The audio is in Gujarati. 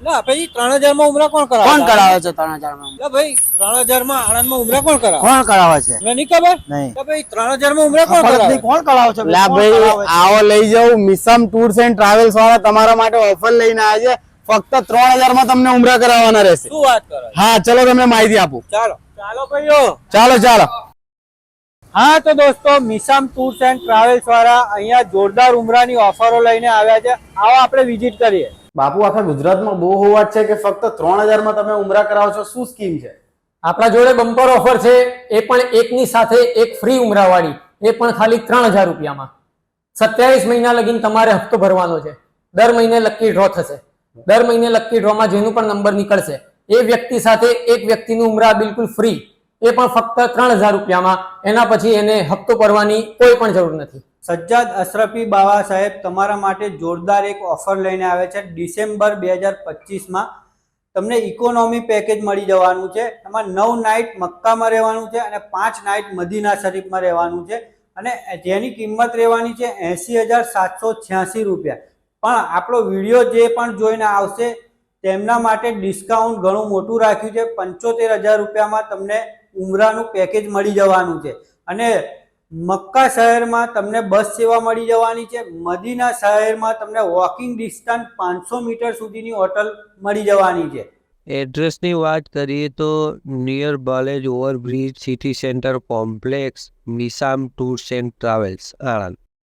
ના ભાઈ 3000 માં ઉમરા કોણ કરાવે? કોણ કરાવે છે 3000 માં? ના ભાઈ 3000 માં આણંદ માં ઉમરા કોણ કરાવે? કોણ કરાવે છે? મને નહીં ખબર. નહીં. તો ભાઈ 3000 માં ઉમરા કોણ કરાવે? કોણ કરાવે છે? લા ભાઈ આવો લઈ જાવ મિસમ ટૂર્સ એન્ડ ટ્રાવેલ્સ વાળા તમારા માટે ઓફર લઈને આવ્યા છે. ફક્ત 3000 માં તમને ઉમરા કરાવવાના રહેશે. શું વાત કરો? હા ચલો તમને માહિતી આપું. ચાલો ચાલો ભાઈઓ. ચાલો ચાલો. હા તો દોસ્તો મિસામ ટૂર્સ એન્ડ ટ્રાવેલ્સ વાળા અહીંયા જોરદાર ઉમરાની ઓફરો લઈને આવ્યા છે. આવો આપણે વિઝિટ કરીએ. બાપુ આખા ગુજરાતમાં બહુ હોવાત છે કે ફક્ત 3000 માં તમે ઉમરા કરાવો છો. શું સ્કીમ છે? આપણા જોડે બમ્પર ઓફર છે, એ પણ એકની સાથે એક ફ્રી ઉમરાવાળી, એ પણ ખાલી 3000 રૂપિયામાં. 27 મહિના લગીને તમારે હપ્તો ભરવાનો છે. દર મહિને લકી ડ્રો થશે. દર મહિને લકી ડ્રોમાં જેનું પણ નંબર નીકળશે એ વ્યક્તિ સાથે એક વ્યક્તિનું ઉમરા બિલકુલ ફ્રી, એ પણ ફક્ત 3000 રૂપિયામાં. એના પછી એને હપ્તો ભરવાની કોઈ પણ જરૂર નથી. સજ્જાદ અશરફી બાવા સાહેબ તમારા માટે જોરદાર એક ઓફર લઈને આવે છે. ડિસેમ્બર 2025માં તમને ઇકોનોમી પેકેજ મળી જવાનું છે. એમાં 9 નાઇટ મક્કામાં રહેવાનું છે અને 5 નાઇટ મદીના શરીફમાં રહેવાનું છે, અને જેની કિંમત રહેવાની છે 80,786 રૂપિયા. પણ આપણો વિડીયો જે પણ જોઈને આવશે તેમના માટે ડિસ્કાઉન્ટ ઘણું મોટું રાખ્યું છે. 75,000 રૂપિયામાં તમને ઉમરાનું પેકેજ મળી જવાનું છે, અને મક્કા શહેરમાં તમને બસ સેવા મળી જવાની છે. મદીના શહેરમાં તમને વોકિંગ ડિસ્ટન્સ 500 મીટર સુધીની હોટલ મળી જવાની છે. એડ્રેસની વાત કરીએ તો નિયર બાલેજ ઓવરબ્રિજ સિટી સેન્ટર કોમ્પ્લેક્સ મિસામ ટૂર્સ એન્ડ ટ્રાવેલ્સ આણંદ.